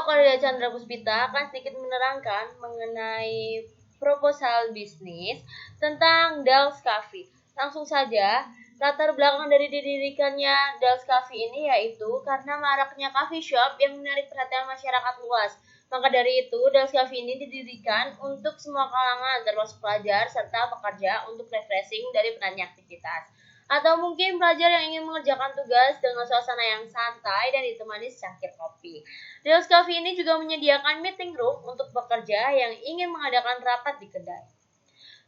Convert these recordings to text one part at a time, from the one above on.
aku Arya Chandra Puspita akan sedikit menerangkan mengenai proposal bisnis tentang Dals Coffee. Langsung saja, latar belakang dari didirikannya Dals Coffee ini yaitu karena maraknya coffee shop yang menarik perhatian masyarakat luas. Maka dari itu, Dals Coffee ini didirikan untuk semua kalangan, termasuk pelajar serta pekerja untuk refreshing dari penatnya aktivitas. Atau mungkin pelajar yang ingin mengerjakan tugas dengan suasana yang santai dan ditemani secangkir kopi. Dals Coffee ini juga menyediakan meeting room untuk pekerja yang ingin mengadakan rapat di kedai.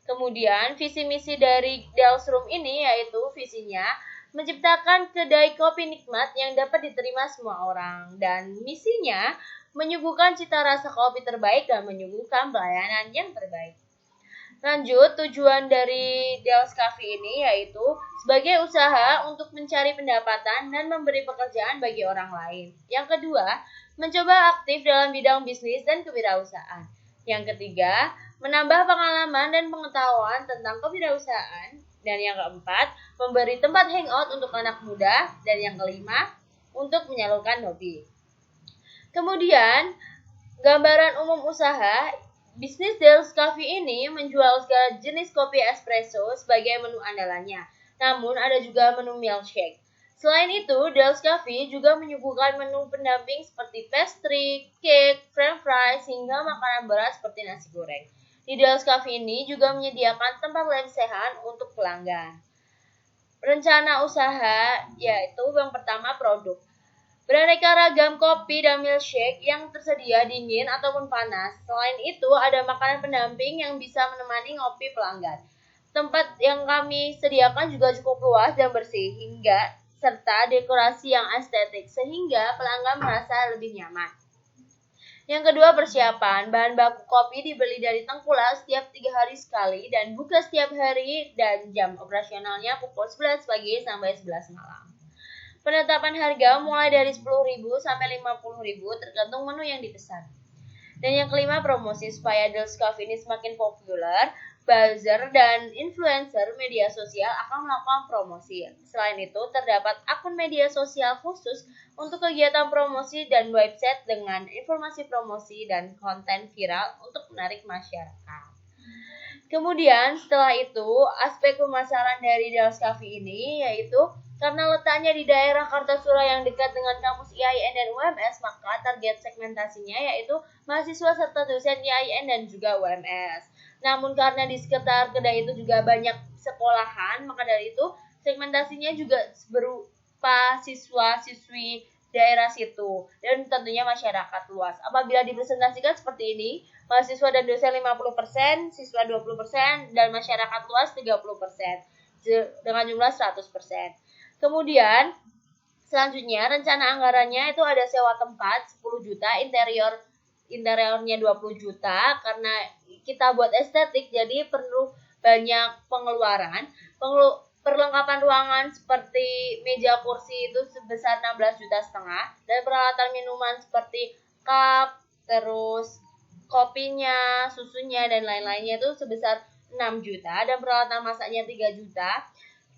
Kemudian, visi misi dari Dals Room ini yaitu visinya menciptakan kedai kopi nikmat yang dapat diterima semua orang. Dan misinya menyuguhkan cita rasa kopi terbaik dan menyuguhkan pelayanan yang terbaik. Lanjut, tujuan dari Dals Coffee ini yaitu sebagai usaha untuk mencari pendapatan dan memberi pekerjaan bagi orang lain. Yang kedua, mencoba aktif dalam bidang bisnis dan kewirausahaan. Yang ketiga, menambah pengalaman dan pengetahuan tentang kewirausahaan. Dan yang keempat, memberi tempat hangout untuk anak muda. Dan yang kelima, untuk menyalurkan hobi. Kemudian, gambaran umum usaha. Bisnis Dals Coffee ini menjual segala jenis kopi espresso sebagai menu andalannya. Namun ada juga menu milkshake. Selain itu, Dals Coffee juga menyuguhkan menu pendamping seperti pastry, cake, french fries, hingga makanan berat seperti nasi goreng. Di Dals Coffee ini juga menyediakan tempat lesehan untuk pelanggan. Rencana usaha yaitu yang pertama produk. Beraneka ragam kopi dan milkshake yang tersedia dingin ataupun panas. Selain itu, ada makanan pendamping yang bisa menemani ngopi pelanggan. Tempat yang kami sediakan juga cukup luas dan bersih, serta dekorasi yang estetik, sehingga pelanggan merasa lebih nyaman. Yang kedua, persiapan. Bahan baku kopi dibeli dari tengkulak setiap 3 hari sekali dan buka setiap hari, dan jam operasionalnya pukul 11 pagi sampai 11 malam. Penetapan harga mulai dari 10.000 sampai 50.000 tergantung menu yang dipesan. Dan yang kelima, promosi. Supaya Dals Coffee ini semakin populer, buzzer dan influencer media sosial akan melakukan promosi. Selain itu, terdapat akun media sosial khusus untuk kegiatan promosi dan website dengan informasi promosi dan konten viral untuk menarik masyarakat. Kemudian setelah itu, aspek pemasaran dari Dals Coffee ini yaitu karena letaknya di daerah Kartasura yang dekat dengan kampus IAIN dan UMS, maka target segmentasinya yaitu mahasiswa serta dosen IAIN dan juga UMS. Namun karena di sekitar kedai itu juga banyak sekolahan, maka dari itu segmentasinya juga berupa siswa-siswi daerah situ dan tentunya masyarakat luas. Apabila dipresentasikan seperti ini, mahasiswa dan dosen 50%, siswa 20%, dan masyarakat luas 30%, dengan jumlah 100%. Kemudian, selanjutnya rencana anggarannya itu ada sewa tempat 10 juta, interiornya 20 juta, karena kita buat estetik jadi perlu banyak pengeluaran. Perlengkapan ruangan seperti meja kursi itu sebesar 16,5 juta, dan peralatan minuman seperti cup, terus kopinya, susunya, dan lain-lainnya itu sebesar 6 juta, dan peralatan masaknya 3 juta.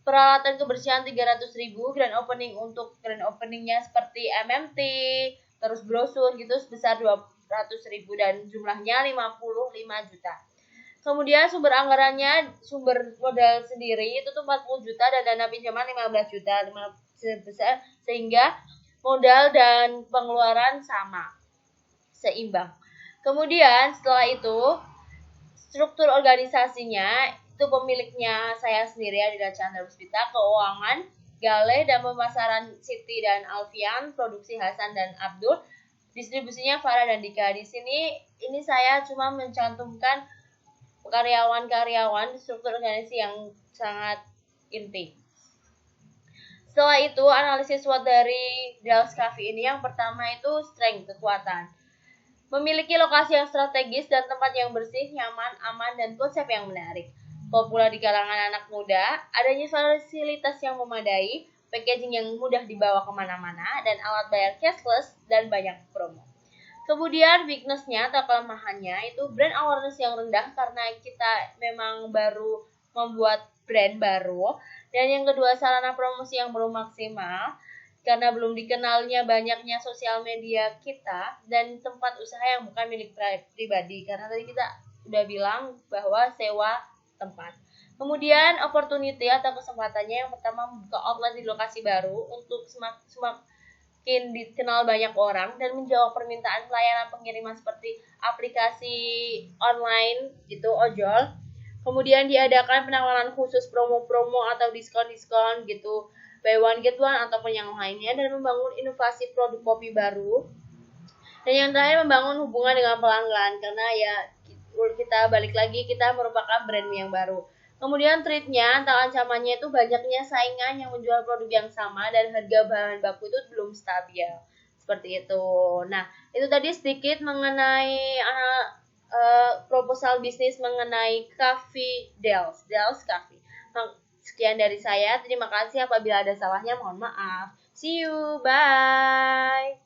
Peralatan kebersihan 300.000, grand openingnya seperti MMT, terus brosur gitu sebesar 200.000 dan jumlahnya 55 juta. Kemudian sumber anggarannya, sumber modal sendiri itu tuh 40 juta dan dana pinjaman 15 juta sebesar, sehingga modal dan pengeluaran sama, seimbang. Kemudian setelah itu struktur organisasinya itu pemiliknya saya sendiri Arya Chandra Puspita, keuangan Gale, dan pemasaran Siti dan Alfian, produksi Hasan dan Abdul, distribusinya Farah dan Dika. Di sini ini saya cuma mencantumkan karyawan-karyawan struktur organisasi yang sangat inti. Setelah itu analisis SWOT dari Dals Coffee ini yang pertama itu strength, kekuatan. Memiliki lokasi yang strategis dan tempat yang bersih, nyaman, aman, dan konsep yang menarik. Populer di kalangan anak muda, adanya fasilitas yang memadai, packaging yang mudah dibawa kemana-mana, dan alat bayar cashless, dan banyak promo. Kemudian weakness-nya atau kelemahannya itu brand awareness yang rendah karena kita memang baru membuat brand baru. Dan yang kedua, sarana promosi yang belum maksimal. karena belum dikenalnya banyaknya sosial media kita dan tempat usaha yang bukan milik pribadi, karena tadi kita udah bilang bahwa sewa tempat. Kemudian opportunity atau kesempatannya, yang pertama membuka outlet di lokasi baru untuk semakin dikenal banyak orang dan menjawab permintaan pelayanan pengiriman seperti aplikasi online gitu, ojol. Kemudian diadakan penawaran khusus, promo-promo atau diskon-diskon gitu, buy one get one ataupun yang lainnya, dan membangun inovasi produk kopi baru. Dan yang terakhir, membangun hubungan dengan pelanggan, karena ya kita balik lagi, kita merupakan brand yang baru. Kemudian threat-nya atau ancamannya itu banyaknya saingan yang menjual produk yang sama dan harga bahan baku itu belum stabil. Seperti itu. Nah, itu tadi sedikit mengenai proposal bisnis mengenai Coffee Dells Coffee. Sekian dari saya. Terima kasih, apabila ada salahnya mohon maaf. See you. Bye.